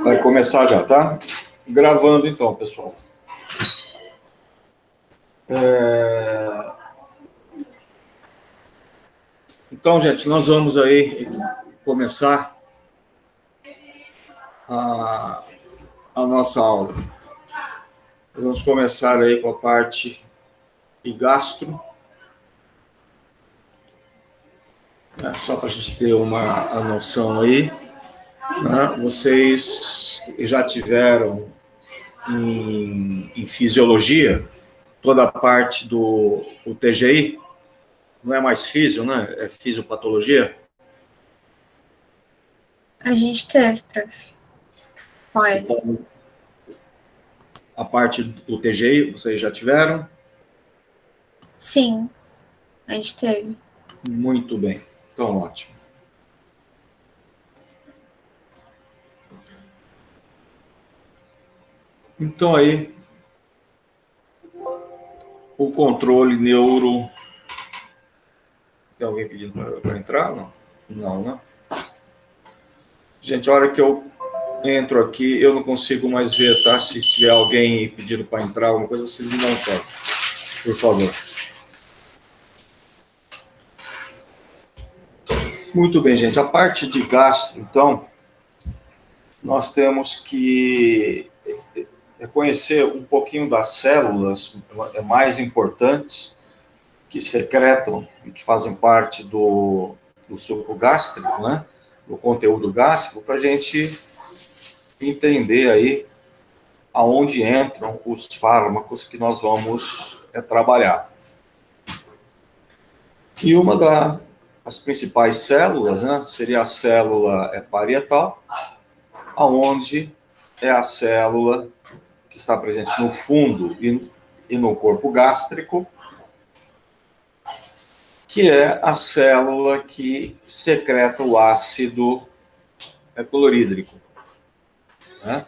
Vai começar já, tá? Gravando então, pessoal. Então, gente, nós vamos aí começar a nossa aula. Nós vamos começar aí com a parte de gastro. Só para a gente ter a noção aí. Né? Vocês já tiveram em fisiologia toda a parte do TGI? Não é mais físio, né? É fisiopatologia? A gente teve, prof. Pode. Então, a parte do TGI, vocês já tiveram? Sim, a gente teve. Muito bem. Então, ótimo. Então, aí, o controle neuro... Tem alguém pedindo para entrar? Não? Não, né? Gente, a hora que eu entro aqui, eu não consigo mais ver, tá? Se tiver alguém pedindo para entrar, alguma coisa, vocês me dão um toque, por favor. Muito bem, gente. A parte de gastro, então, nós temos que conhecer um pouquinho das células mais importantes que secretam e que fazem parte do suco gástrico, né? Do conteúdo gástrico, para a gente entender aí aonde entram os fármacos que nós vamos trabalhar. E uma das principais células, né, seria a célula parietal, aonde é a célula que está presente no fundo e no corpo gástrico, que é a célula que secreta o ácido clorídrico. Né?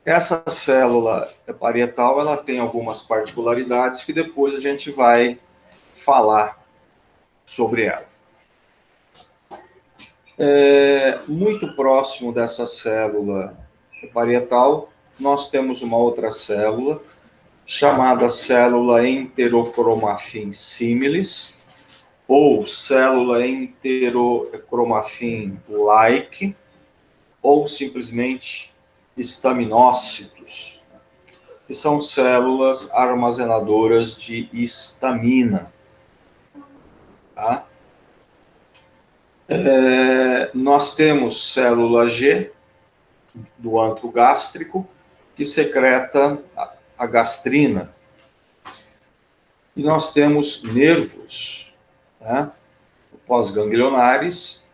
Essa célula parietal, ela tem algumas particularidades que depois a gente vai falar sobre ela. Muito próximo dessa célula parietal, nós temos uma outra célula, chamada célula enterocromafim similis, ou célula enterocromafim-like, ou simplesmente estaminócitos, que são células armazenadoras de histamina. Tá? Nós temos célula G, do antro gástrico, que secreta a gastrina. E nós temos nervos, né, pós-ganglionares,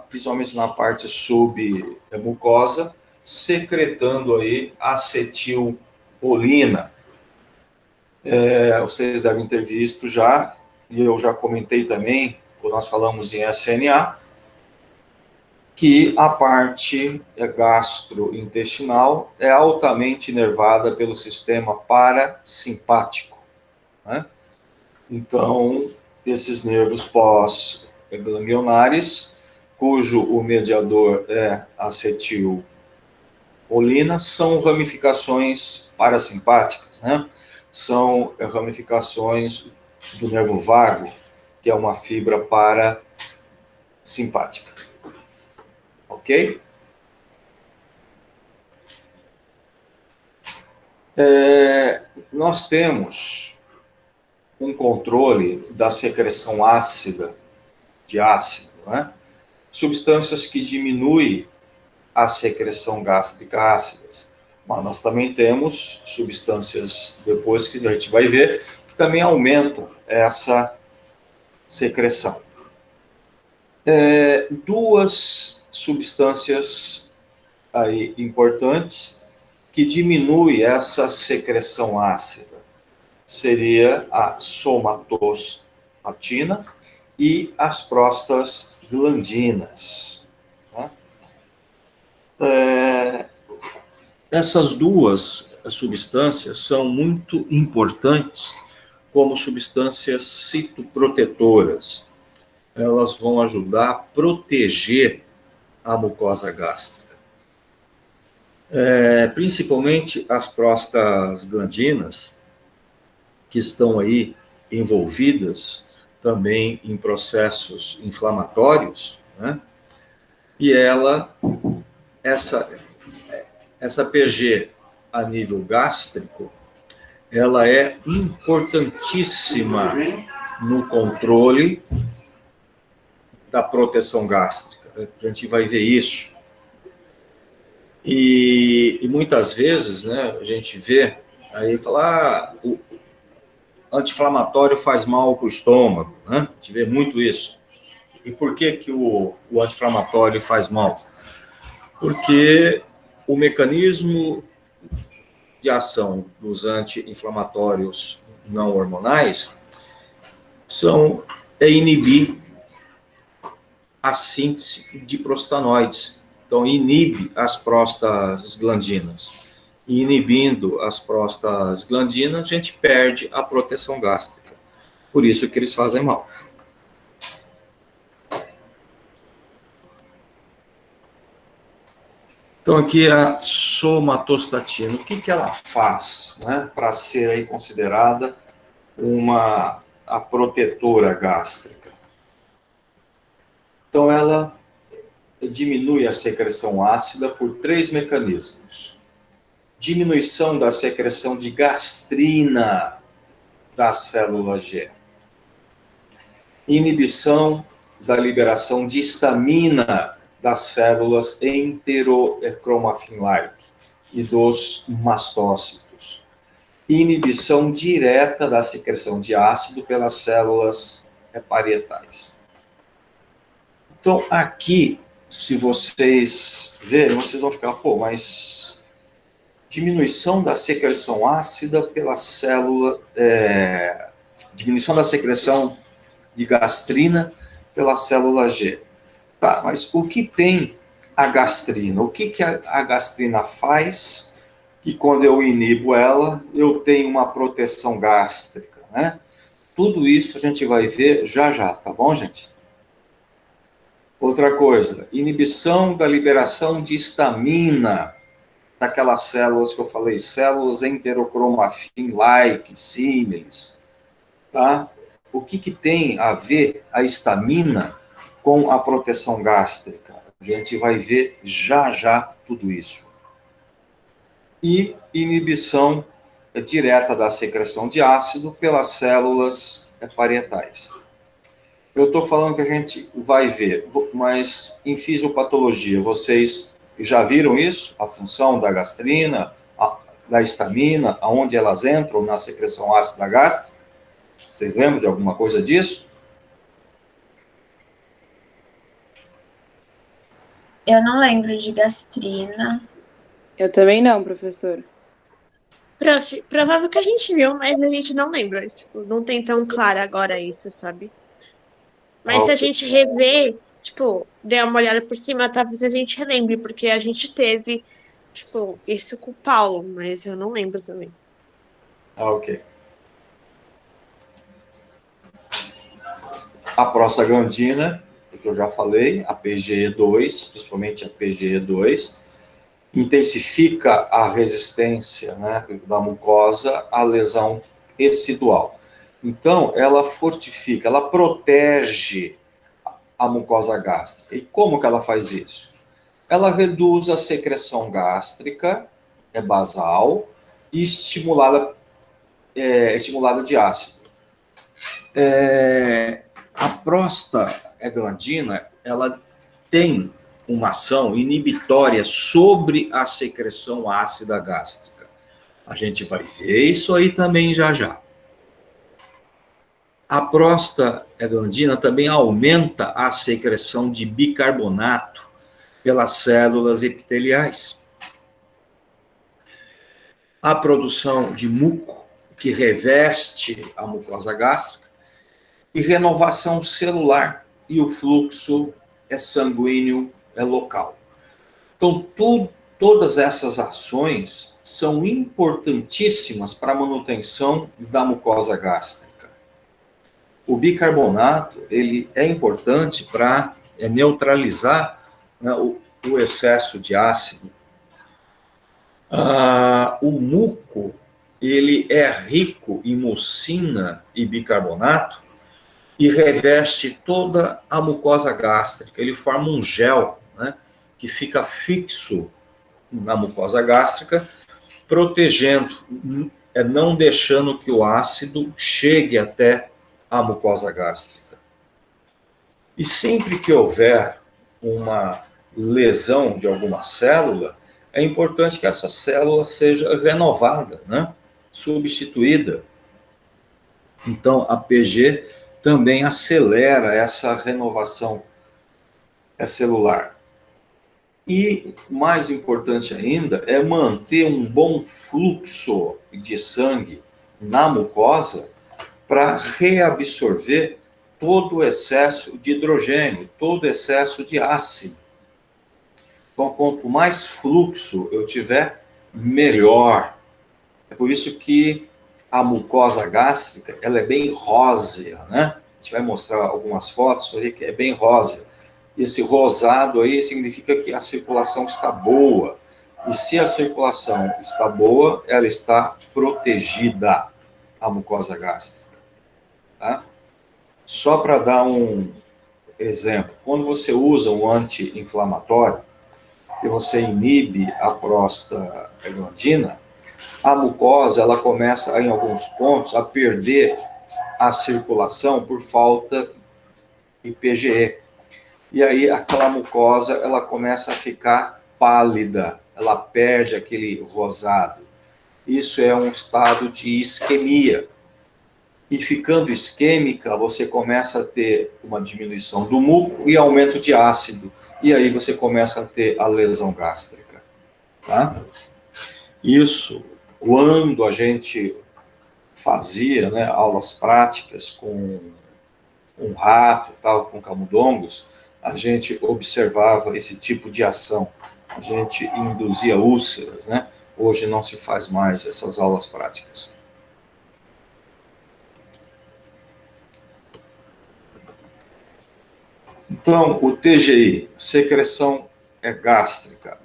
principalmente na parte submucosa, secretando aí acetilcolina. Vocês devem ter visto já, e eu já comentei também, quando nós falamos em SNA, que a parte gastrointestinal é altamente inervada pelo sistema parasimpático. Né? Então, esses nervos pós-ganglionares, cujo o mediador é acetilcolina, são ramificações parasimpáticas, né? São ramificações do nervo vago, que é uma fibra parasimpática. Ok? Nós temos um controle da secreção ácida de ácido, né? Substâncias que diminuem a secreção gástrica ácidas. Mas nós também temos substâncias, depois que a gente vai ver, que também aumentam essa secreção. Duas substâncias aí importantes que diminuem essa secreção ácida seria a somatostatina e as prostaglandinas. Tá? Essas duas substâncias são muito importantes como substâncias citoprotetoras. Elas vão ajudar a proteger a mucosa gástrica. Principalmente as prostaglandinas, que estão aí envolvidas também em processos inflamatórios, né? E essa PG a nível gástrico, ela é importantíssima no controle da proteção gástrica. A gente vai ver isso. E muitas vezes, né, a gente vê, aí falar, o anti-inflamatório faz mal para o estômago, né? A gente vê muito isso. E por que o anti-inflamatório faz mal? Porque o mecanismo de ação dos anti-inflamatórios não hormonais é inibir a síntese de prostanoides. Então, inibe as prostaglandinas. E inibindo as prostaglandinas, a gente perde a proteção gástrica. Por isso que eles fazem mal. Então, aqui a somatostatina. O que ela faz, né, para ser aí considerada a protetora gástrica? Então, ela diminui a secreção ácida por 3 mecanismos. Diminuição da secreção de gastrina da célula G. Inibição da liberação de histamina das células enterocromafin-like e dos mastócitos. Inibição direta da secreção de ácido pelas células parietais. Então, aqui, se vocês verem, vocês vão ficar, mas diminuição da secreção ácida pela célula, diminuição da secreção de gastrina pela célula G. Tá, mas o que tem a gastrina? O que a gastrina faz que quando eu inibo ela, eu tenho uma proteção gástrica, né? Tudo isso a gente vai ver já, tá bom, gente? Outra coisa, inibição da liberação de histamina daquelas células que eu falei, células enterocromafin-like, símiles, tá? O que tem a ver a histamina com a proteção gástrica? A gente vai ver já tudo isso. E inibição direta da secreção de ácido pelas células parietais. Eu estou falando que a gente vai ver, mas em fisiopatologia, vocês já viram isso? A função da gastrina, da histamina, aonde elas entram na secreção ácida gástrica? Vocês lembram de alguma coisa disso? Eu não lembro de gastrina. Eu também não, professor. Prof, provável que a gente viu, mas a gente não lembra. Tipo, não tem tão claro agora isso, sabe? Mas se a gente rever, tipo, der uma olhada por cima, talvez a gente relembre, porque a gente teve, tipo, isso com o Paulo, mas eu não lembro também. Ok. A prostaglandina, que eu já falei, a PGE2, principalmente a PGE2, intensifica a resistência, né, da mucosa à lesão tecidual. Então, ela fortifica, ela protege a mucosa gástrica. E como que ela faz isso? Ela reduz a secreção gástrica, basal, e estimulada de ácido. A prostaglandina, ela tem uma ação inibitória sobre a secreção ácida gástrica. A gente vai ver isso aí também já. A prostaglandina também aumenta a secreção de bicarbonato pelas células epiteliais. A produção de muco, que reveste a mucosa gástrica, e renovação celular, e o fluxo sanguíneo local. Então, todas essas ações são importantíssimas para a manutenção da mucosa gástrica. O bicarbonato, ele é importante para neutralizar né, o excesso de ácido, o muco, ele é rico em mucina e bicarbonato e reveste toda a mucosa gástrica. Ele forma um gel, né, que fica fixo na mucosa gástrica, protegendo, não deixando que o ácido chegue até a mucosa gástrica. E sempre que houver uma lesão de alguma célula, é importante que essa célula seja renovada, né? Substituída. Então, a PG também acelera essa renovação celular. E, mais importante ainda, é manter um bom fluxo de sangue na mucosa para reabsorver todo o excesso de hidrogênio, todo o excesso de ácido. Então, quanto mais fluxo eu tiver, melhor. É por isso que a mucosa gástrica, ela é bem rósea, né? A gente vai mostrar algumas fotos ali que é bem rósea. Esse rosado aí significa que a circulação está boa. E se a circulação está boa, ela está protegida, a mucosa gástrica. Tá? Só para dar um exemplo, quando você usa um anti-inflamatório, que você inibe a prostaglandina, a mucosa, ela começa, em alguns pontos, a perder a circulação por falta de IgE. E aí, aquela mucosa, ela começa a ficar pálida, ela perde aquele rosado. Isso é um estado de isquemia. E ficando isquêmica, você começa a ter uma diminuição do muco e aumento de ácido. E aí você começa a ter a lesão gástrica. Tá? Isso, quando a gente fazia, né, aulas práticas com um rato, tal, com camundongos, a gente observava esse tipo de ação. A gente induzia úlceras, né? Hoje não se faz mais essas aulas práticas. Então, o TGI, secreção gástrica.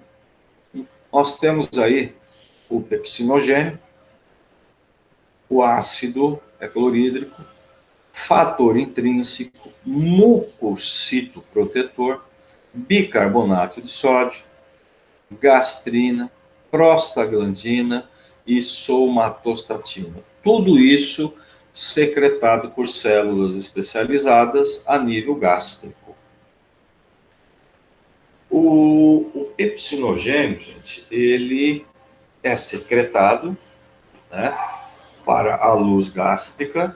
Nós temos aí o pepsinogênio, o ácido clorídrico, fator intrínseco, mucocitoprotetor, bicarbonato de sódio, gastrina, prostaglandina e somatostatina. Tudo isso secretado por células especializadas a nível gástrico. O pepsinogênio, gente, ele é secretado, né, para a luz gástrica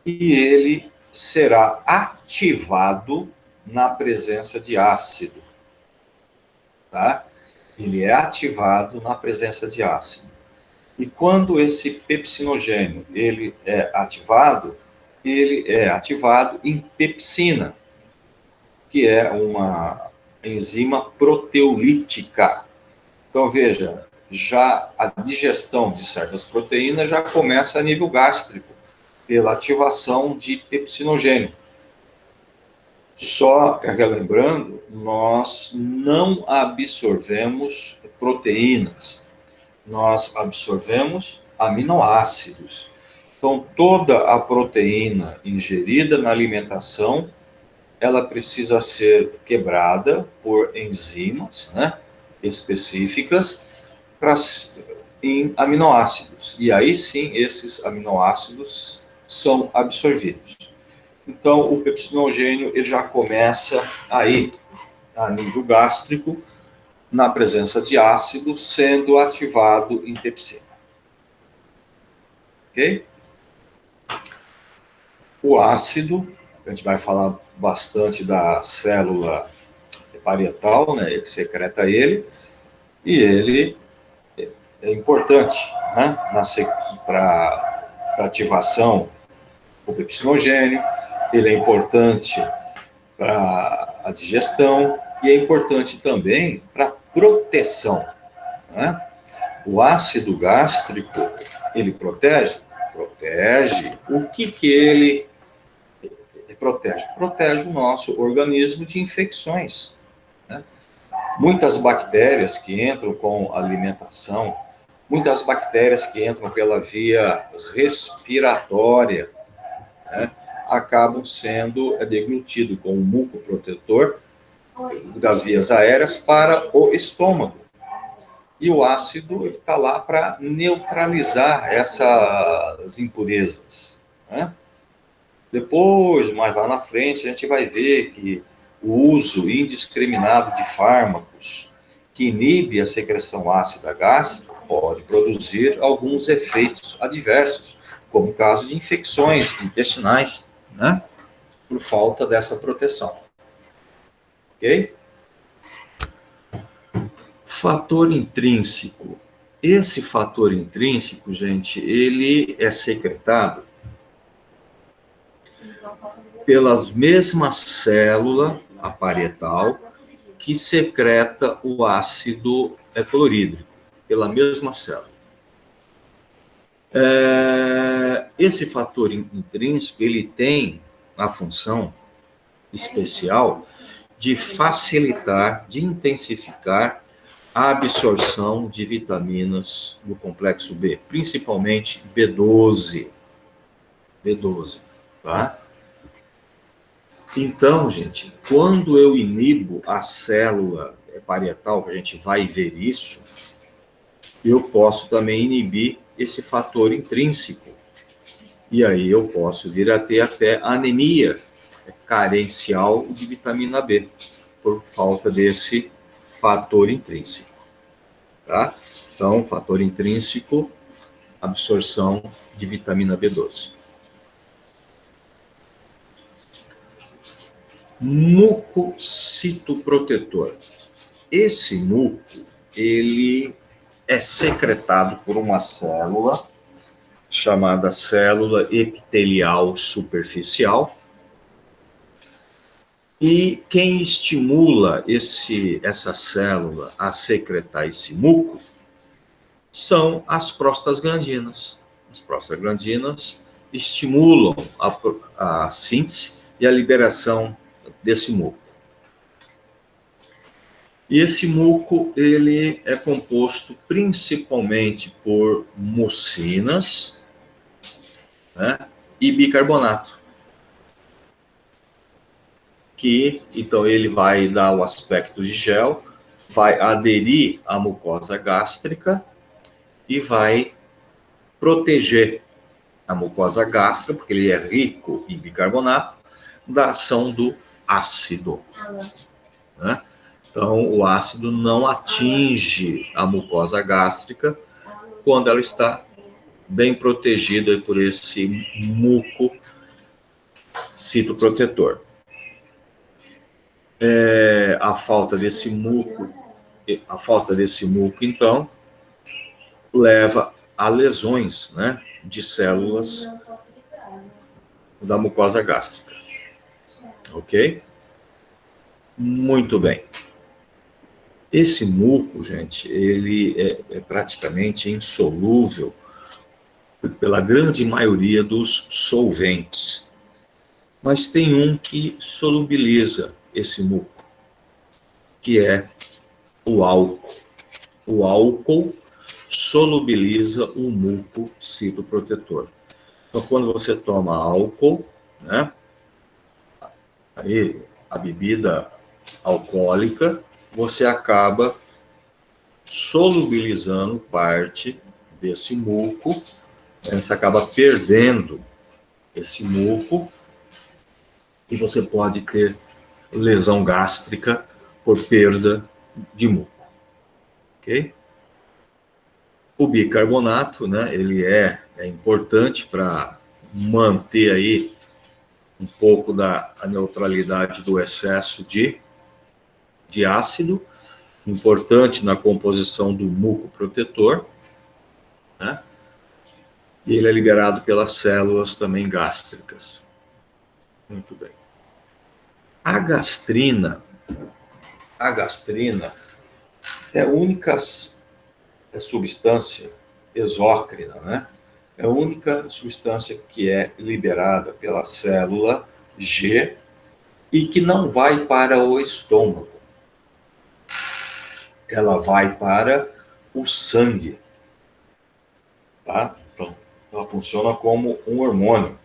e ele será ativado na presença de ácido, tá? Ele é ativado na presença de ácido. E quando esse pepsinogênio ele é ativado em pepsina, que é uma enzima proteolítica. Então, veja, já a digestão de certas proteínas já começa a nível gástrico, pela ativação de pepsinogênio. Só relembrando, nós não absorvemos proteínas, nós absorvemos aminoácidos. Então, toda a proteína ingerida na alimentação, ela precisa ser quebrada por enzimas, né, específicas em aminoácidos. E aí sim, esses aminoácidos são absorvidos. Então, o pepsinogênio ele já começa aí, a nível gástrico, na presença de ácido, sendo ativado em pepsina. Ok? O ácido, a gente vai falar bastante da célula parietal, né, que secreta ele, e ele é importante, né, para ativação do pepsinogênio, ele é importante para a digestão e é importante também para proteção, né? O ácido gástrico, ele protege? Protege. O que ele protege? Protege o nosso organismo de infecções, né? Muitas bactérias que entram com alimentação, muitas bactérias que entram pela via respiratória, né, acabam sendo deglutidos com o muco protetor das vias aéreas para o estômago. E o ácido está lá para neutralizar essas impurezas, né? Depois, mais lá na frente, a gente vai ver que o uso indiscriminado de fármacos que inibe a secreção ácida gástrica pode produzir alguns efeitos adversos, como o caso de infecções intestinais, né? Por falta dessa proteção. Ok? Fator intrínseco. Esse fator intrínseco, gente, ele é secretado pelas mesmas células, a parietal, que secreta o ácido clorídrico, pela mesma célula. Esse fator intrínseco, ele tem a função especial de facilitar, de intensificar a absorção de vitaminas do complexo B, principalmente B12. B12, tá? Então, gente, quando eu inibo a célula parietal, que a gente vai ver isso, eu posso também inibir esse fator intrínseco. E aí eu posso vir a ter até anemia carencial de vitamina B, por falta desse fator intrínseco. Tá? Então, fator intrínseco, absorção de vitamina B12. Muco citoprotetor. Esse muco, ele é secretado por uma célula chamada célula epitelial superficial. E quem estimula essa célula a secretar esse muco são as prostaglandinas. As prostaglandinas estimulam a síntese e a liberação desse muco. E esse muco, ele é composto principalmente por mucinas, né, e bicarbonato. Que, então, ele vai dar o aspecto de gel, vai aderir à mucosa gástrica e vai proteger a mucosa gástrica, porque ele é rico em bicarbonato, da ação do ácido, né? Então, o ácido não atinge a mucosa gástrica quando ela está bem protegida por esse muco citoprotetor. A falta desse muco, então, leva a lesões, né, de células da mucosa gástrica. Ok? Muito bem. Esse muco, gente, ele é praticamente insolúvel pela grande maioria dos solventes. Mas tem um que solubiliza esse muco, que é o álcool. O álcool solubiliza o muco citoprotetor. Então, quando você toma álcool, né, aí a bebida alcoólica, você acaba solubilizando parte desse muco, né, você acaba perdendo esse muco e você pode ter lesão gástrica por perda de muco. Ok? O bicarbonato, né, ele é importante para manter aí um pouco da neutralidade do excesso de ácido, importante na composição do muco protetor, né? E ele é liberado pelas células também gástricas. Muito bem. A gastrina é a única substância exócrina, né? É a única substância que é liberada pela célula G e que não vai para o estômago. ela vai para o sangue, tá? Então, ela funciona como um hormônio.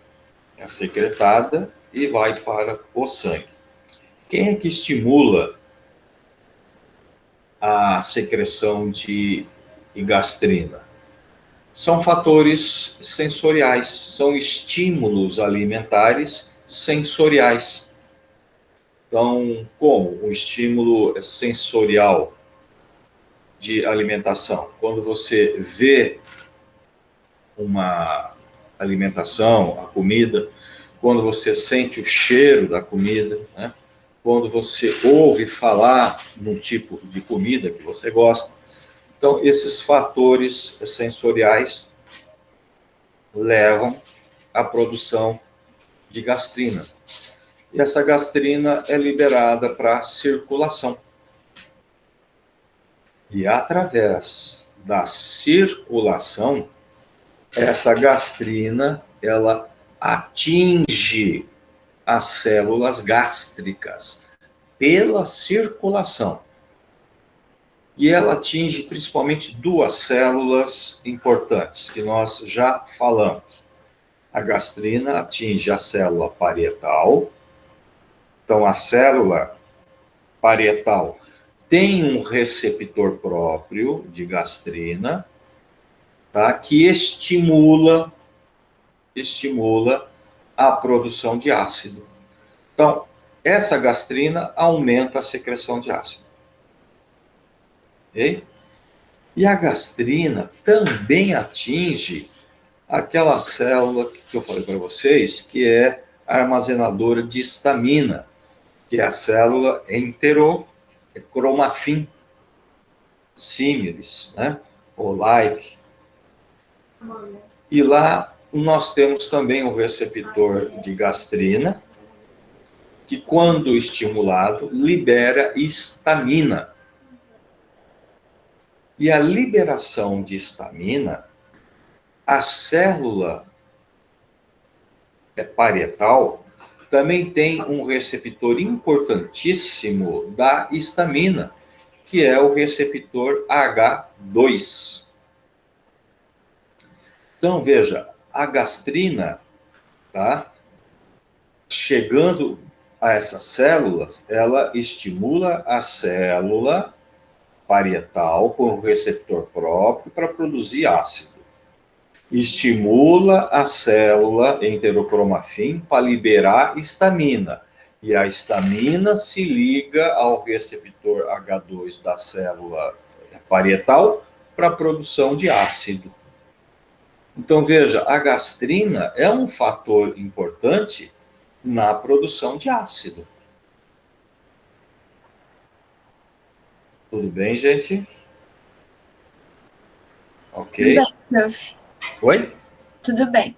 É secretada e vai para o sangue. Quem é que estimula a secreção de gastrina? São fatores sensoriais, são estímulos alimentares sensoriais. Então, como um estímulo sensorial de alimentação? Quando você vê uma alimentação, a comida, quando você sente o cheiro da comida, né? Quando você ouve falar no tipo de comida que você gosta. Então, esses fatores sensoriais levam à produção de gastrina. E essa gastrina é liberada para a circulação. E através da circulação, essa gastrina, ela atinge as células gástricas pela circulação. E ela atinge principalmente duas células importantes, que nós já falamos. A gastrina atinge a célula parietal. Então, a célula parietal tem um receptor próprio de gastrina, tá? Que estimula a produção de ácido. Então, essa gastrina aumenta a secreção de ácido. Okay? E a gastrina também atinge aquela célula que eu falei para vocês, que é armazenadora de histamina, que é a célula enterocromafim similis, né? Ou like. E lá nós temos também o receptor de gastrina, que quando estimulado, libera histamina. E a liberação de histamina, a célula parietal também tem um receptor importantíssimo da histamina, que é o receptor H2. Então, veja, a gastrina, tá? Chegando a essas células, ela estimula a célula parietal por um receptor próprio para produzir ácido. Estimula a célula enterocromafim para liberar histamina. E a histamina se liga ao receptor H2 da célula parietal para a produção de ácido. Então, veja, a gastrina é um fator importante na produção de ácido. Tudo bem, gente? Ok. Tudo bem, prof. Oi? Tudo bem.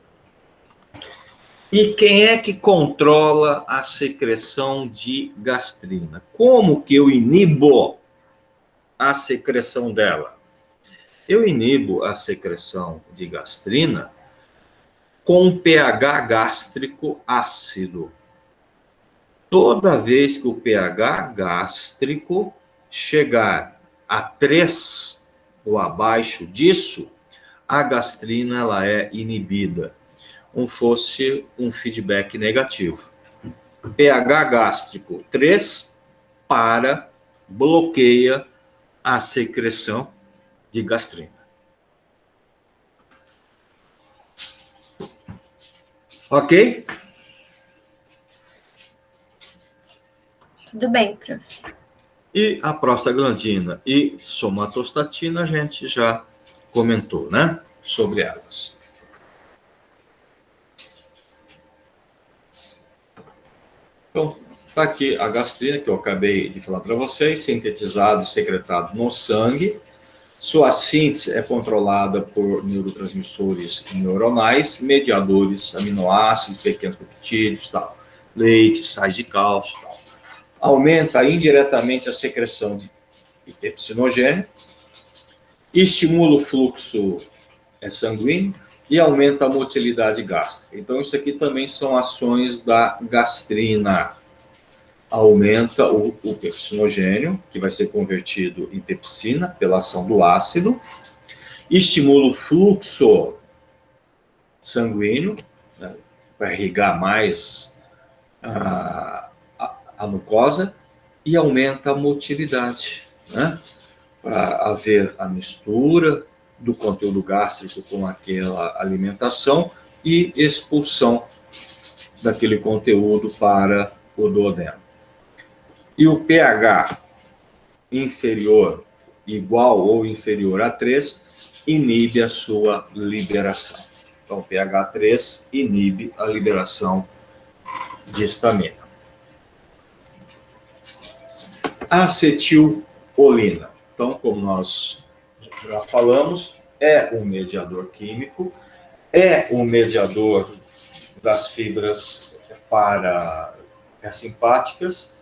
E quem é que controla a secreção de gastrina? Como que eu inibo a secreção dela? Eu inibo a secreção de gastrina com pH gástrico ácido. Toda vez que o pH gástrico chegar a 3 ou abaixo disso, a gastrina ela é inibida, como fosse um feedback negativo. pH gástrico 3 bloqueia a secreção de gastrina. Ok? Tudo bem, prof. E a prostaglandina e somatostatina a gente já comentou, né? Sobre elas. Então, está aqui a gastrina, que eu acabei de falar para vocês, sintetizado e secretado no sangue. Sua síntese é controlada por neurotransmissores neuronais, mediadores, aminoácidos, pequenos peptídeos, tal, leite, sais de cálcio, tal. Aumenta indiretamente a secreção de pepsinogênio, estimula o fluxo sanguíneo e aumenta a motilidade gástrica. Então, isso aqui também são ações da gastrina. aumenta o pepsinogênio, que vai ser convertido em pepsina pela ação do ácido, estimula o fluxo sanguíneo, né, para irrigar mais a mucosa, e aumenta a motilidade, né, para haver a mistura do conteúdo gástrico com aquela alimentação e expulsão daquele conteúdo para o duodeno. E o pH inferior, igual ou inferior a 3, inibe a sua liberação. Então, pH 3 inibe a liberação de histamina. Acetilcolina. Então, como nós já falamos, é um mediador químico, é um mediador das fibras parasimpáticas.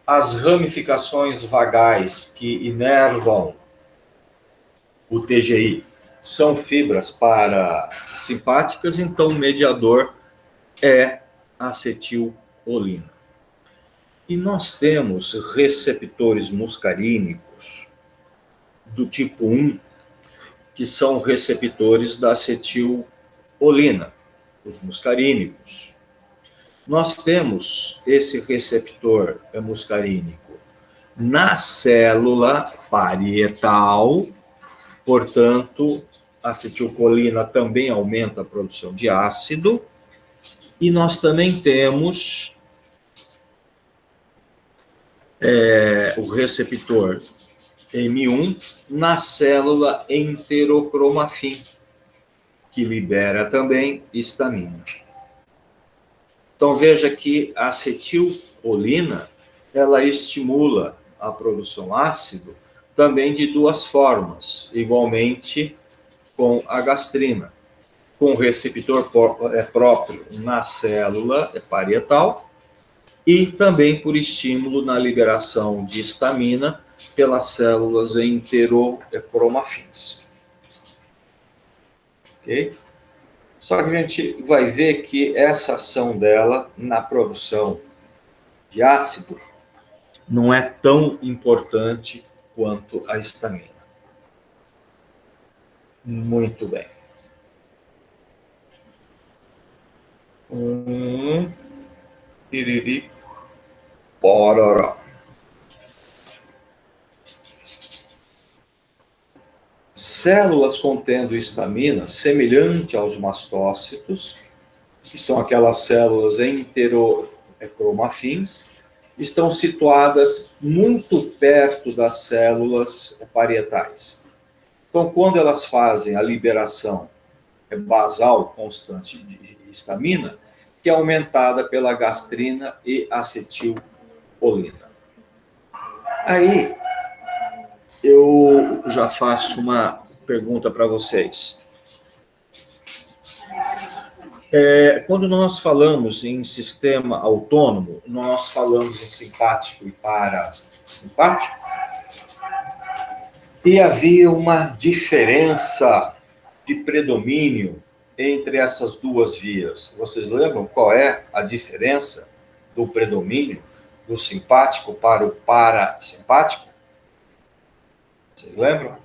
As ramificações vagais que inervam o TGI são fibras parasimpáticas, então o mediador é acetilcolina. E nós temos receptores muscarínicos do tipo 1, que são receptores da acetilcolina, os muscarínicos. Nós temos esse receptor muscarínico na célula parietal, portanto, a acetilcolina também aumenta a produção de ácido, e nós também temos o receptor M1 na célula enterocromafim, que libera também histamina. Então, veja que a acetilcolina, ela estimula a produção ácido também de duas formas, igualmente com a gastrina, com receptor próprio na célula parietal e também por estímulo na liberação de histamina pelas células enterocromafins. Ok? Só que a gente vai ver que essa ação dela na produção de ácido não é tão importante quanto a histamina. Muito bem. Piriri, pororó. Células contendo histamina, semelhante aos mastócitos, que são aquelas células enterocromafins, estão situadas muito perto das células parietais. Então, quando elas fazem a liberação basal constante de histamina, que é aumentada pela gastrina e acetilcolina. Aí, eu já faço uma pergunta para vocês. Quando nós falamos em sistema autônomo, nós falamos em simpático e parasimpático, e havia uma diferença de predomínio entre essas duas vias. Vocês lembram qual é a diferença do predomínio do simpático para o parasimpático? Vocês lembram?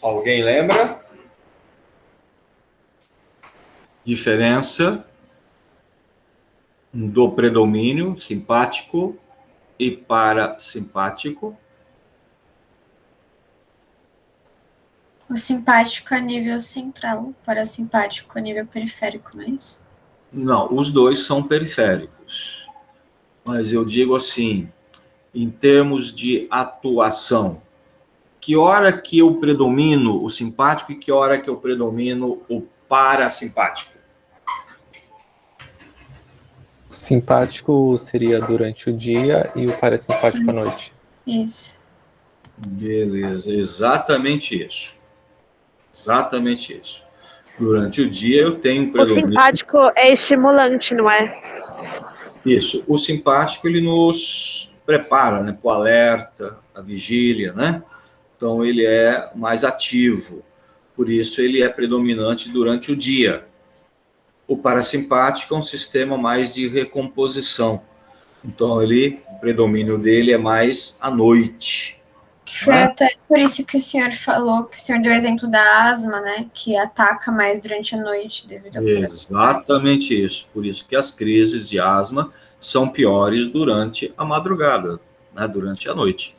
Alguém lembra? Diferença do predomínio simpático e parasimpático. O simpático a nível central, o parasimpático a nível periférico, não é isso? Não, os dois são periféricos. Mas eu digo assim, em termos de atuação, que hora que eu predomino o simpático e que hora que eu predomino o parasimpático? O simpático seria durante o dia e o parasimpático à noite. Isso. Beleza, exatamente isso. Exatamente isso. Durante o dia eu tenho um O predomínio. simpático é estimulante, não é? Isso. O simpático, ele nos prepara, né, para o alerta, a vigília, né? Então, ele é mais ativo. Por isso, ele é predominante durante o dia. O parasimpático é um sistema mais de recomposição. Então, o predomínio dele é mais à noite. Que foi né? até por isso que o senhor falou, que o senhor deu o exemplo da asma, né? Que ataca mais durante a noite devido ao Exatamente isso. Por isso que as crises de asma são piores durante a madrugada, né? Durante a noite.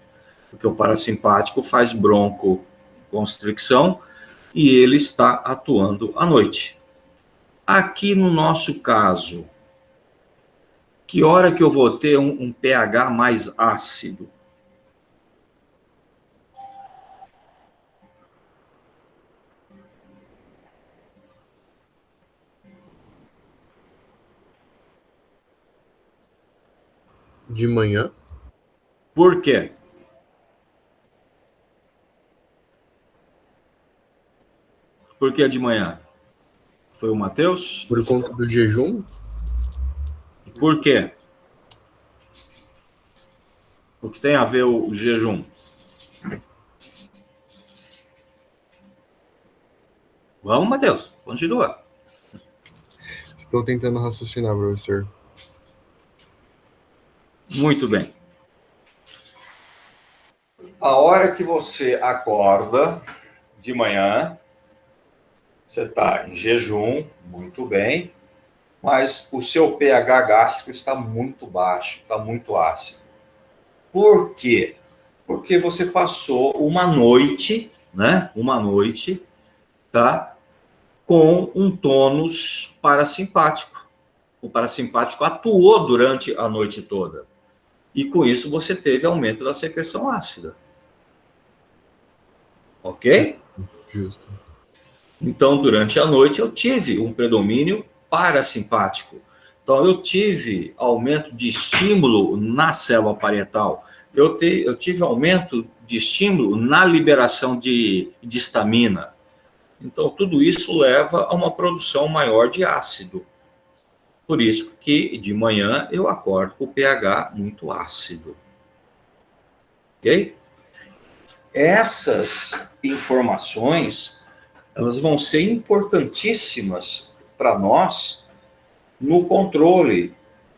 Porque o parasimpático faz broncoconstricção e ele está atuando à noite. Aqui no nosso caso, que hora que eu vou ter um pH mais ácido? De manhã? Por quê? Por que de manhã? Foi o Matheus? Por conta do jejum? Por quê? O que tem a ver o jejum? Vamos, Matheus, continua. Estou tentando raciocinar, professor. Muito bem. A hora que você acorda de manhã, você está em jejum, muito bem, mas o seu pH gástrico está muito baixo, está muito ácido. Por quê? Porque você passou uma noite, né? Uma noite, tá? Com um tônus parasimpático. O parasimpático atuou durante a noite toda. E com isso você teve aumento da secreção ácida. Ok? Justo. Então, durante a noite, eu tive um predomínio parasimpático. Então, eu tive aumento de estímulo na célula parietal. Eu tive aumento de estímulo na liberação de histamina. Então, tudo isso leva a uma produção maior de ácido. Por isso que, de manhã, eu acordo com o pH muito ácido. Ok? Essas informações, elas vão ser importantíssimas para nós no controle,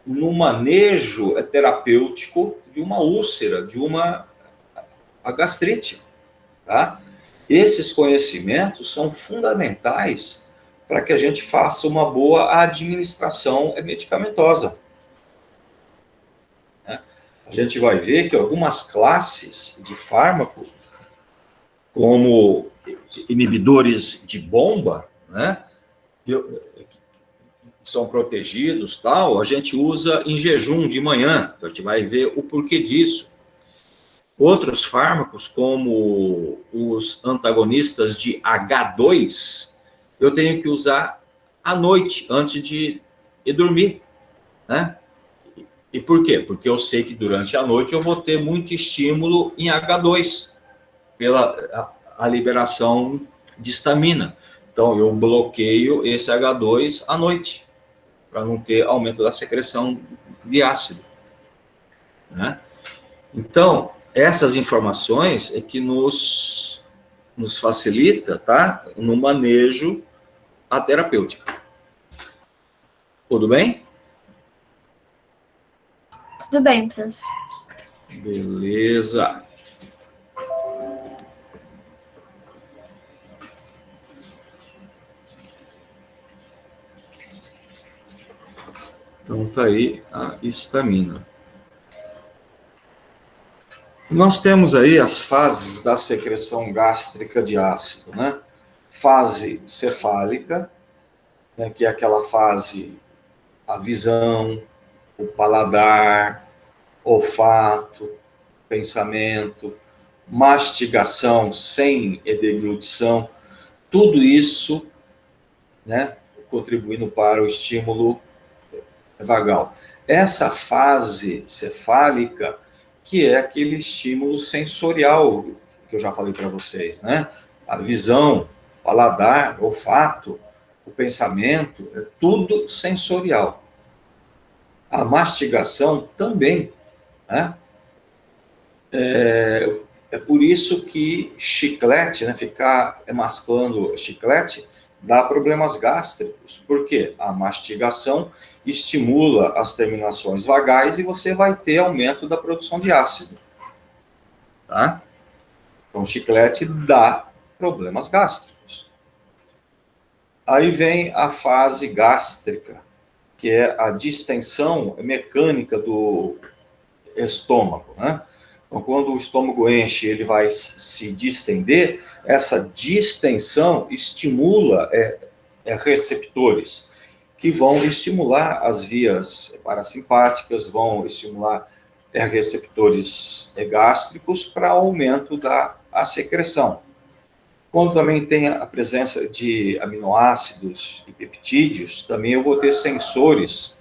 no manejo terapêutico de uma úlcera, de uma gastrite, tá? Esses conhecimentos são fundamentais para que a gente faça uma boa administração medicamentosa. Né? A gente vai ver que algumas classes de fármaco, como inibidores de bomba, né, são protegidos, tal, a gente usa em jejum de manhã. A gente vai ver o porquê disso. Outros fármacos, como os antagonistas de H2, eu tenho que usar à noite, antes de dormir, né? E por quê? Porque eu sei que durante a noite eu vou ter muito estímulo em H2, pela a liberação de histamina. Então, eu bloqueio esse H2 à noite, para não ter aumento da secreção de ácido. Né? Então, essas informações é que nos facilita, tá? No manejo a terapêutica. Tudo bem? Tudo bem, prof. Beleza. Então, tá aí a histamina. Nós temos aí as fases da secreção gástrica de ácido, né? Fase cefálica, né, que é aquela fase, a visão, o paladar, olfato, pensamento, mastigação sem deglutição, tudo isso, né, contribuindo para o estímulo vagal. Essa fase cefálica, que é aquele estímulo sensorial que eu já falei para vocês, né? A visão, paladar, olfato, o pensamento, é tudo sensorial. A mastigação também, né? É por isso que chiclete, né, ficar mascando chiclete, dá problemas gástricos. Por quê? A mastigação estimula as terminações vagais e você vai ter aumento da produção de ácido. Tá? Então, chiclete dá problemas gástricos. Aí vem a fase gástrica, que é a distensão mecânica do estômago, né? Então, quando o estômago enche, ele vai se distender, essa distensão estimula receptores, que vão estimular as vias parasimpáticas, vão estimular receptores gástricos para aumento da secreção. Quando também tem a presença de aminoácidos e peptídeos, também eu vou ter sensores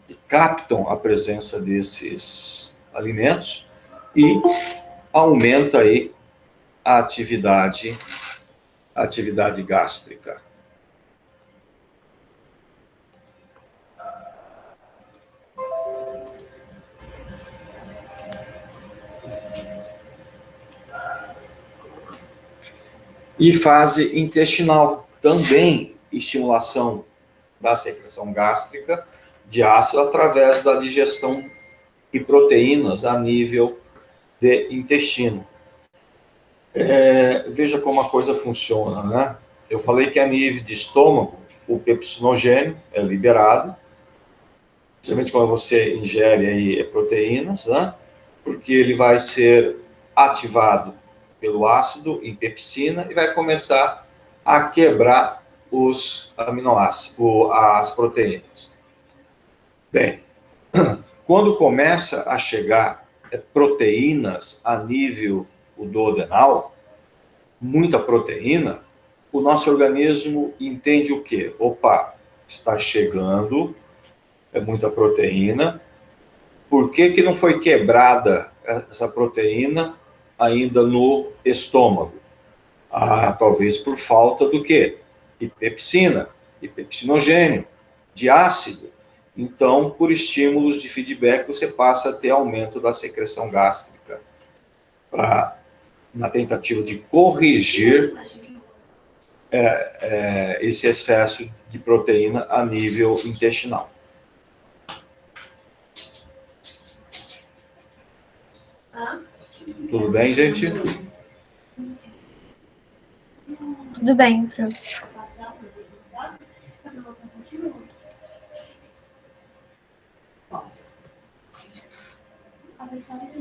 que captam a presença desses alimentos e aumenta aí a atividade gástrica. E fase intestinal, também estimulação da secreção gástrica de ácido através da digestão de proteínas a nível de intestino. Veja como a coisa funciona, né? Eu falei que a nível de estômago, o pepsinogênio é liberado, principalmente quando você ingere aí proteínas, né? Porque ele vai ser ativado pelo ácido em pepsina e vai começar a quebrar os aminoácidos, as proteínas. Bem, quando começa a chegar proteínas a nível duodenal, muita proteína, o nosso organismo entende o quê? Opa, está chegando, muita proteína, por que não foi quebrada essa proteína ainda no estômago? Talvez por falta do quê? De pepsina, de pepsinogênio, de ácido. Então, por estímulos de feedback, você passa a ter aumento da secreção gástrica, na tentativa de corrigir esse excesso de proteína a nível intestinal. Tudo bem, gente? Tudo bem, prof.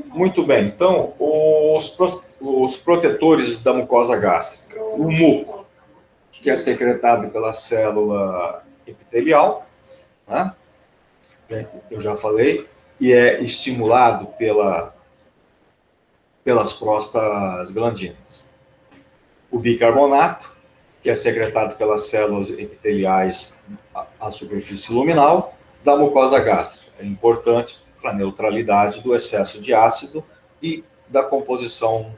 Muito bem. Então, os protetores da mucosa gástrica. O muco, que é secretado pela célula epitelial, né? Eu já falei, e é estimulado pelas prostaglandinas. O bicarbonato, que é secretado pelas células epiteliais à superfície luminal da mucosa gástrica. É importante para a neutralidade do excesso de ácido e da composição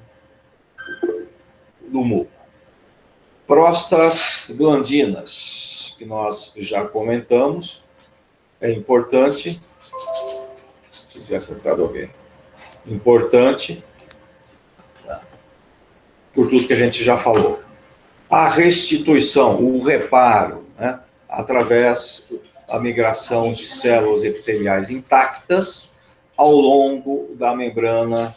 do muco. Prostaglandinas, que nós já comentamos, é importante, se tivesse entrado alguém, importante, por tudo que a gente já falou. A restituição, o reparo, né, através da migração de células epiteliais intactas ao longo da membrana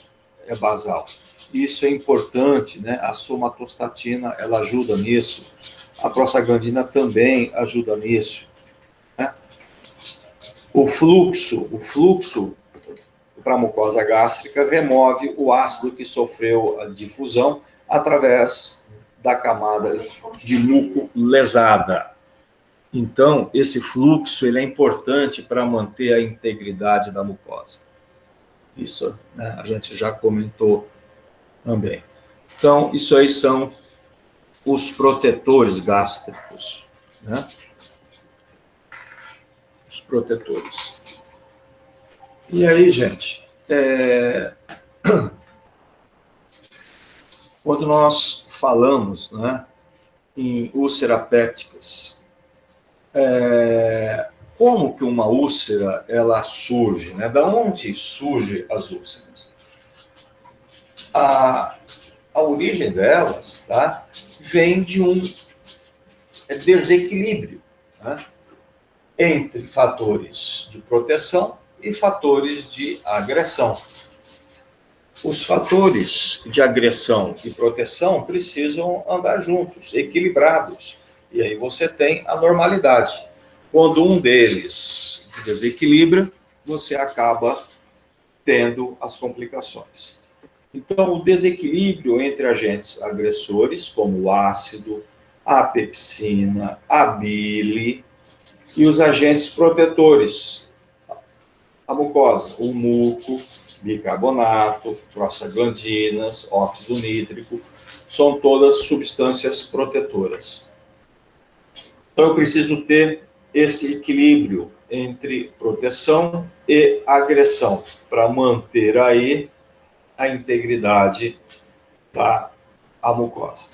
basal. Isso é importante, né? A somatostatina, ela ajuda nisso. A prostaglandina também ajuda nisso, né? O fluxo para a mucosa gástrica remove o ácido que sofreu a difusão através da camada de muco lesada. Então, esse fluxo ele é importante para manter a integridade da mucosa. Isso, né, a gente já comentou também. Então, isso aí são os protetores gástricos, né? Os protetores. E aí, gente, quando nós falamos, né, em úlceras pépticas, Como que uma úlcera ela surge, né? Da onde surgem as úlceras? A origem delas, tá, vem de um desequilíbrio, né, entre fatores de proteção e fatores de agressão. Os fatores de agressão e proteção precisam andar juntos, equilibrados. E aí você tem a normalidade. Quando um deles desequilibra, você acaba tendo as complicações. Então, o desequilíbrio entre agentes agressores, como o ácido, a pepsina, a bile, e os agentes protetores, a mucosa, o muco, bicarbonato, prostaglandinas, óxido nítrico, são todas substâncias protetoras. Então, eu preciso ter esse equilíbrio entre proteção e agressão para manter aí a integridade da mucosa.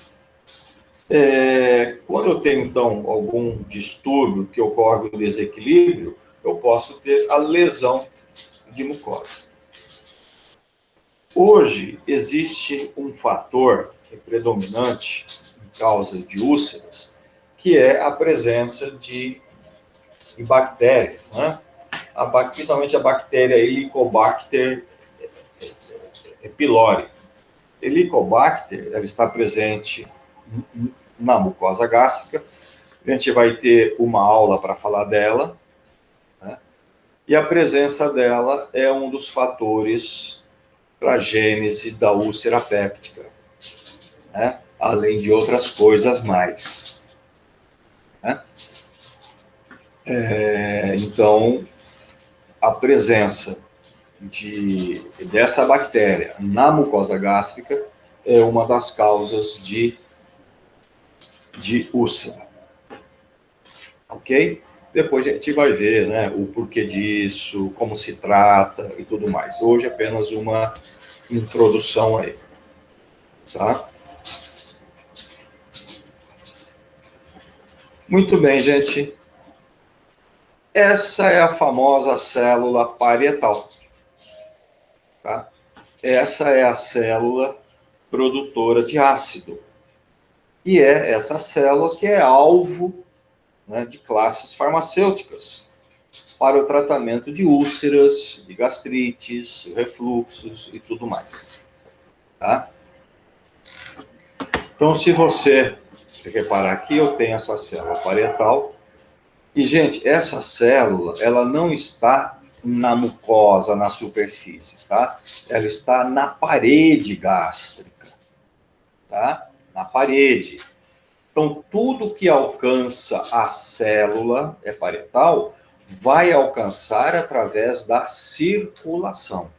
Quando eu tenho, então, algum distúrbio que ocorre o desequilíbrio, eu posso ter a lesão de mucosa. Hoje, existe um fator predominante em causa de úlceras, que é a presença de bactérias, né? Principalmente a bactéria Helicobacter pylori. Helicobacter, ela está presente na mucosa gástrica. A gente vai ter uma aula para falar dela, né? E a presença dela é um dos fatores para a gênese da úlcera péptica, né? Além de outras coisas mais, né? Então, a presença dessa bactéria na mucosa gástrica é uma das causas de úlcera. Ok? Depois a gente vai ver, né, o porquê disso, como se trata e tudo mais. Hoje é apenas uma introdução aí. Tá? Muito bem, gente. Essa é a famosa célula parietal. Tá? Essa é a célula produtora de ácido. E é essa célula que é alvo, né, de classes farmacêuticas para o tratamento de úlceras, de gastrites, refluxos e tudo mais. Tá? Então, se você reparar aqui, eu tenho essa célula parietal. E, gente, essa célula, ela não está na mucosa, na superfície, tá? Ela está na parede gástrica, tá? Na parede. Então, tudo que alcança a célula parietal vai alcançar através da circulação.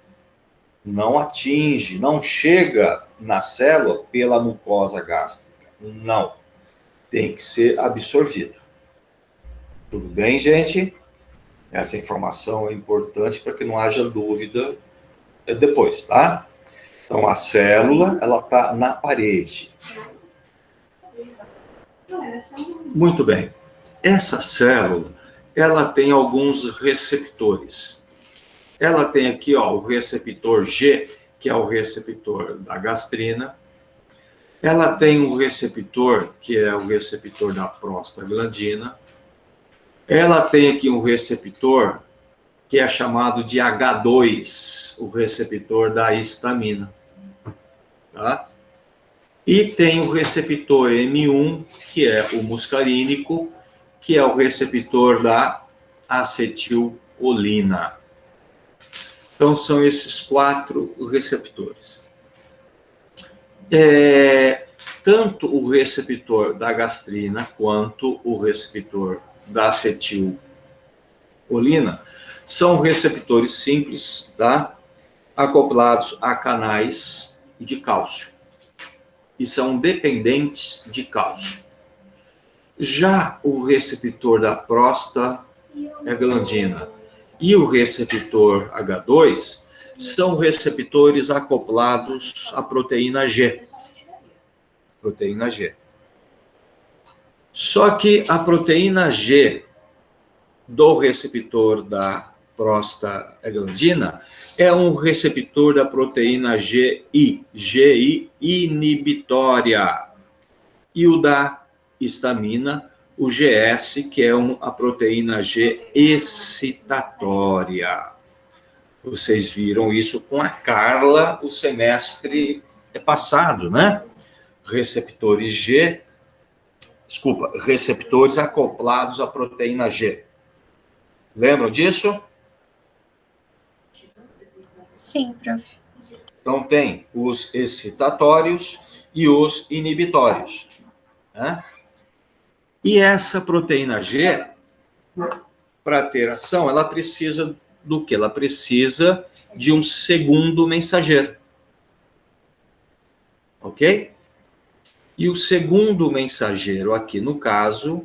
Não atinge, não chega na célula pela mucosa gástrica. Não. Tem que ser absorvido. Tudo bem, gente? Essa informação é importante para que não haja dúvida depois, tá? Então, a célula, ela está na parede. Muito bem. Essa célula, ela tem alguns receptores. Ela tem aqui, ó, o receptor G, que é o receptor da gastrina. Ela tem um receptor, que é o receptor da prostaglandina. Ela tem aqui um receptor que é chamado de H2, o receptor da histamina. Tá? E tem o receptor M1, que é o muscarínico, que é o receptor da acetilcolina. Então, são esses 4 receptores. Tanto o receptor da gastrina quanto o receptor da acetilcolina são receptores simples, tá? Acoplados a canais de cálcio e são dependentes de cálcio. Já o receptor da prostaglandina e o receptor H2 são receptores acoplados à proteína G. Proteína G. Só que a proteína G, do receptor da prostaglandina é um receptor da proteína GI inibitória, e o da histamina, o GS, que é a proteína G excitatória. Vocês viram isso com a Carla o semestre passado, né? Receptores acoplados à proteína G. Lembram disso? Sim, prof. Então, tem os excitatórios e os inibitórios, né? E essa proteína G, para ter ação, ela precisa do quê? Ela precisa de um segundo mensageiro. Ok? E o segundo mensageiro aqui, no caso,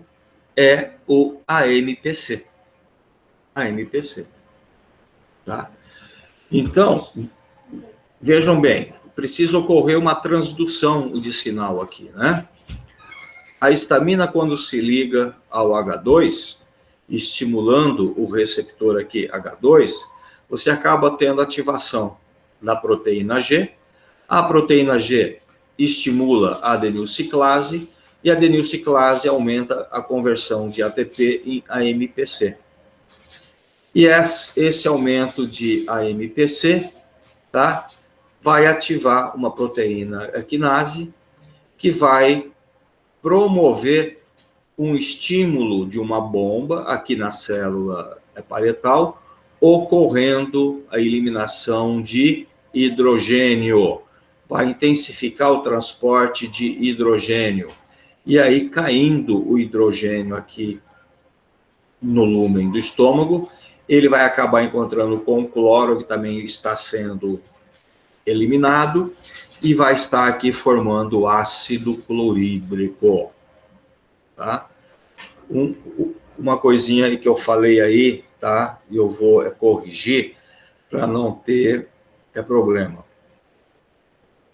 é o AMPC. AMPC. Tá? Então, vejam bem, precisa ocorrer uma transdução de sinal aqui, né? A histamina, quando se liga ao H2, estimulando o receptor aqui H2, você acaba tendo ativação da proteína G. A proteína G estimula a adenilciclase, e a adenilciclase aumenta a conversão de ATP em AMPC. E esse aumento de AMPC, tá, vai ativar uma proteína quinase que vai promover um estímulo de uma bomba aqui na célula parietal, ocorrendo a eliminação de hidrogênio. Vai intensificar o transporte de hidrogênio. E aí, caindo o hidrogênio aqui no lúmen do estômago, ele vai acabar encontrando com o cloro, que também está sendo eliminado, e vai estar aqui formando ácido clorídrico. Tá? Uma coisinha que eu falei aí, tá? E eu vou corrigir para não ter problema.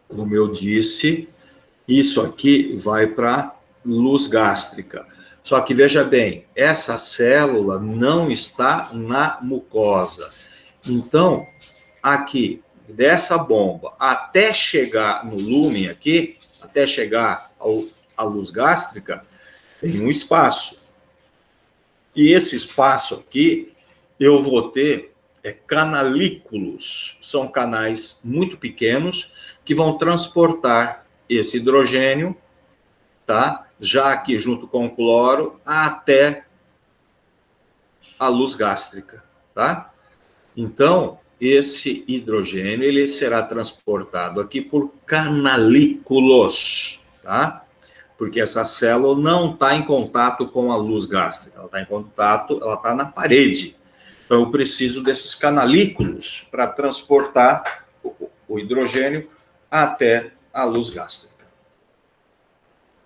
Como eu disse, isso aqui vai para luz gástrica. Só que veja bem, essa célula não está na mucosa. Então, aqui, dessa bomba, até chegar no lúmen aqui, até chegar à luz gástrica, tem um espaço. E esse espaço aqui, eu vou ter canalículos. São canais muito pequenos que vão transportar esse hidrogênio, tá? Já aqui junto com o cloro, até a luz gástrica, tá? Então, esse hidrogênio, ele será transportado aqui por canalículos, tá? Porque essa célula não está em contato com a luz gástrica, ela está em contato, ela está na parede. Então, eu preciso desses canalículos para transportar o hidrogênio até a luz gástrica.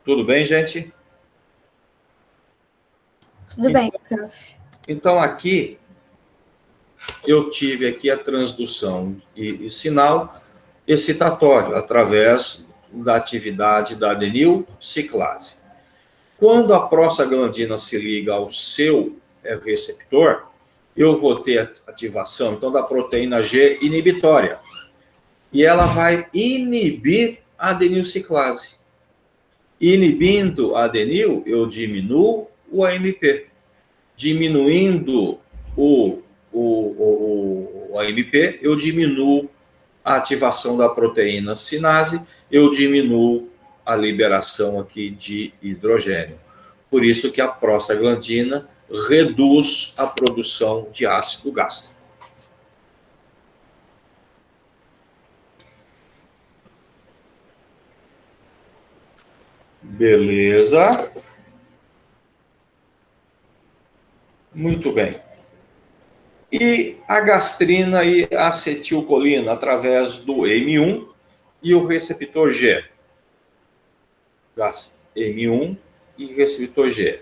Tudo bem, gente? Tudo bem, prof. Então, aqui, eu tive aqui a transdução e sinal excitatório, através da atividade da adenilciclase. Quando a prostaglandina se liga ao seu receptor, eu vou ter ativação, então, da proteína G inibitória. E ela vai inibir a adenilciclase. Inibindo a adenil, eu diminuo o AMP. Diminuindo o AMP, eu diminuo a ativação da proteína sinase, eu diminuo a liberação aqui de hidrogênio. Por isso que a prostaglandina reduz a produção de ácido gástrico. Beleza. Muito bem. E a gastrina e a acetilcolina através do M1 e o receptor G. M1 e receptor G.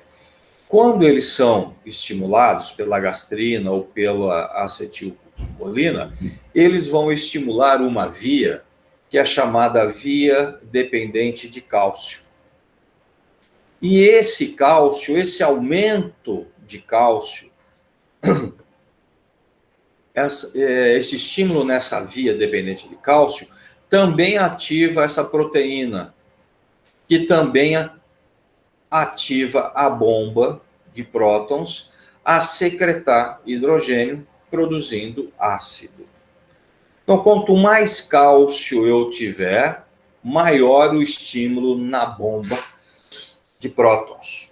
Quando eles são estimulados pela gastrina ou pela acetilcolina, eles vão estimular uma via que é chamada via dependente de cálcio. E esse cálcio, esse aumento de cálcio esse estímulo nessa via dependente de cálcio também ativa essa proteína, que também ativa a bomba de prótons a secretar hidrogênio, produzindo ácido. Então, quanto mais cálcio eu tiver, maior o estímulo na bomba de prótons,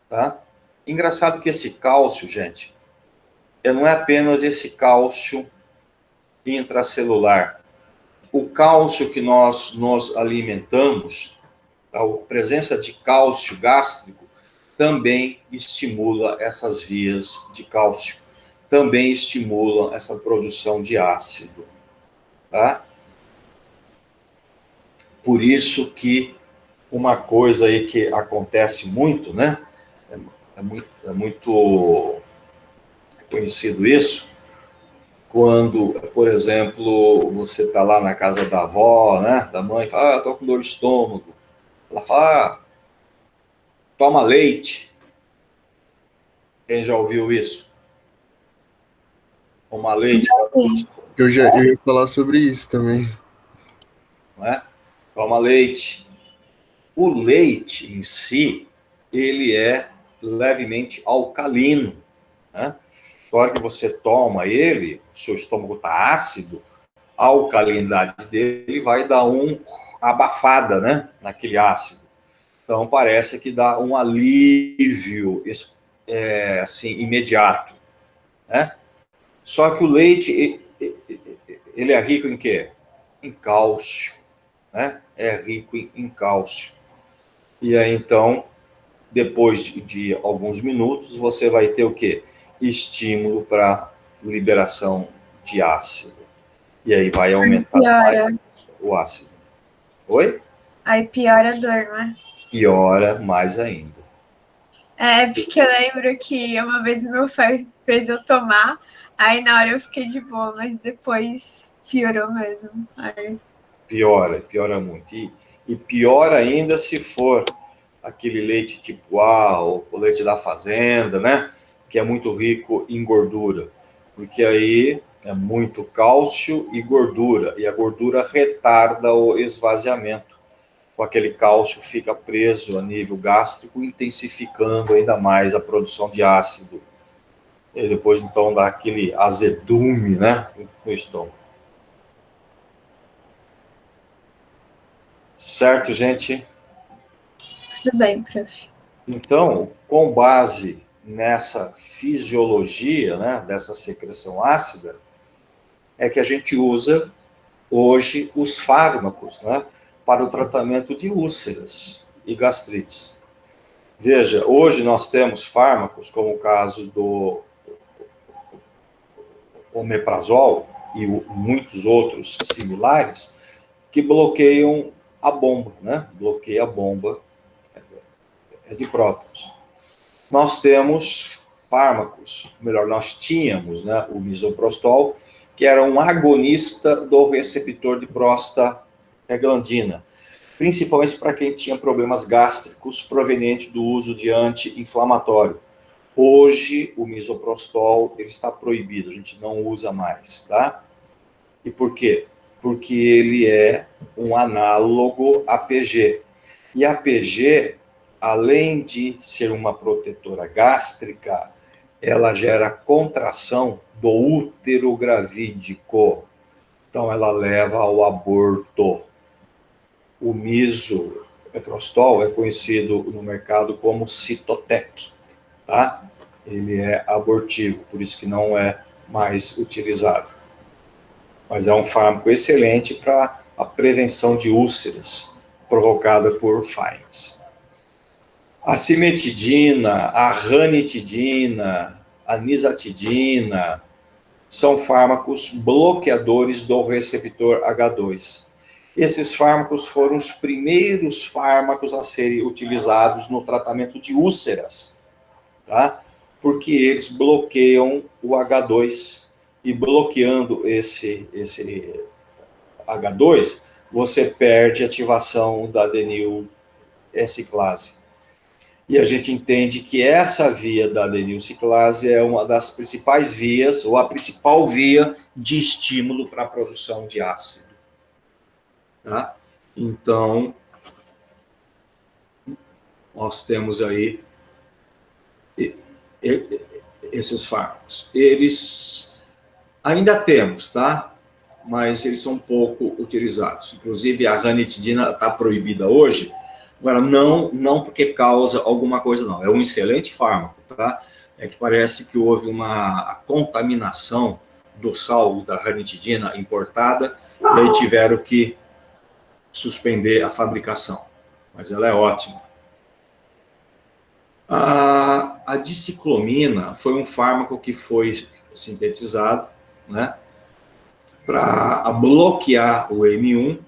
tá? Engraçado que esse cálcio, gente, não é apenas esse cálcio intracelular. O cálcio que nós nos alimentamos, a presença de cálcio gástrico, também estimula essas vias de cálcio, também estimula essa produção de ácido, tá? Por isso que uma coisa aí que acontece muito, né? É muito conhecido isso, quando, por exemplo, você está lá na casa da avó, né, da mãe, fala, estou com dor de estômago. Ela fala, toma leite. Quem já ouviu isso? Toma leite. Eu ia falar sobre isso também. Não é? Toma leite. O leite em si, ele é levemente alcalino, né? Na hora que você toma ele, o seu estômago está ácido, a alcalinidade dele vai dar uma abafada, né, naquele ácido. Então, parece que dá um alívio assim, imediato, né? Só que o leite, ele é rico em quê? Em cálcio, né? É rico em cálcio. E aí, então, depois de alguns minutos, você vai ter o quê? Estímulo para liberação de ácido. E aí vai aumentar mais o ácido. Oi? Aí piora a dor, não é? Piora mais ainda. É, porque eu lembro que uma vez meu pai fez eu tomar, aí na hora eu fiquei de boa, mas depois piorou mesmo. Aí... Piora muito. E pior ainda se for aquele leite tipo A, ou o leite da fazenda, né? Que é muito rico em gordura. Porque aí é muito cálcio e gordura. E a gordura retarda o esvaziamento. Com aquele cálcio fica preso a nível gástrico, intensificando ainda mais a produção de ácido. E depois, então, dá aquele azedume, né? No estômago. Certo, gente? Tudo bem, prof. Então, com base nessa fisiologia, né, dessa secreção ácida, é que a gente usa hoje os fármacos, né, para o tratamento de úlceras e gastrites. Veja, hoje nós temos fármacos, como o caso do omeprazol e muitos outros similares, que bloqueiam a bomba, né? Bloqueia a bomba de prótons. Nós temos fármacos, melhor, nós tínhamos, né, o misoprostol, que era um agonista do receptor de prostaglandina, principalmente para quem tinha problemas gástricos provenientes do uso de anti-inflamatório. Hoje, o misoprostol ele está proibido, a gente não usa mais, tá? E por quê? Porque ele é um análogo APG. E APG, além de ser uma protetora gástrica, ela gera contração do útero gravídico. Então, ela leva ao aborto. O misoprostol é conhecido no mercado como Cytotec, tá? Ele é abortivo, por isso que não é mais utilizado. Mas é um fármaco excelente para a prevenção de úlceras provocada por Fiennes. A cimetidina, a ranitidina, a nizatidina são fármacos bloqueadores do receptor H2. Esses fármacos foram os primeiros fármacos a serem utilizados no tratamento de úlceras, tá? Porque eles bloqueiam o H2. E bloqueando esse H2, você perde a ativação da adenil S-clase. E a gente entende que essa via da adenilciclase é uma das principais vias, ou a principal via de estímulo para a produção de ácido. Tá? Então, nós temos aí esses fármacos. Eles ainda temos, tá? Mas eles são pouco utilizados. Inclusive, a ranitidina está proibida hoje. Agora, não porque causa alguma coisa, não. É um excelente fármaco, tá? É que parece que houve uma contaminação do sal da ranitidina importada, e aí tiveram que suspender a fabricação. Mas ela é ótima. A diciclomina foi um fármaco que foi sintetizado, né, para bloquear o M1,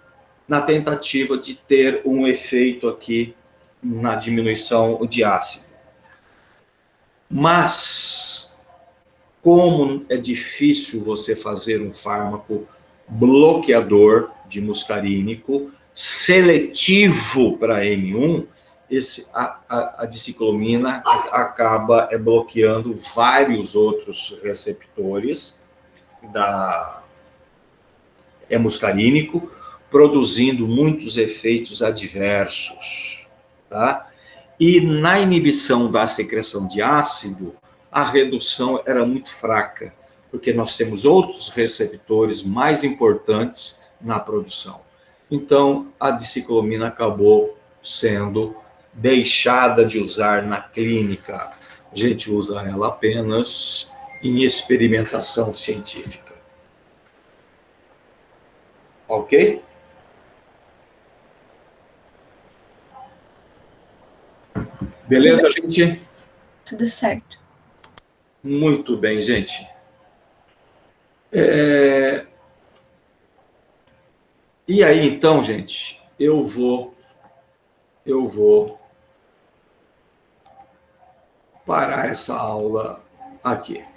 na tentativa de ter um efeito aqui na diminuição de ácido. Mas, como é difícil você fazer um fármaco bloqueador de muscarínico, seletivo para M1, a diciclomina acaba bloqueando vários outros receptores muscarínico, produzindo muitos efeitos adversos, tá? E na inibição da secreção de ácido, a redução era muito fraca, porque nós temos outros receptores mais importantes na produção. Então, a diciclomina acabou sendo deixada de usar na clínica. A gente usa ela apenas em experimentação científica. Ok? Beleza, gente? Tudo certo. Muito bem, gente. E aí, então, gente, eu vou parar essa aula aqui.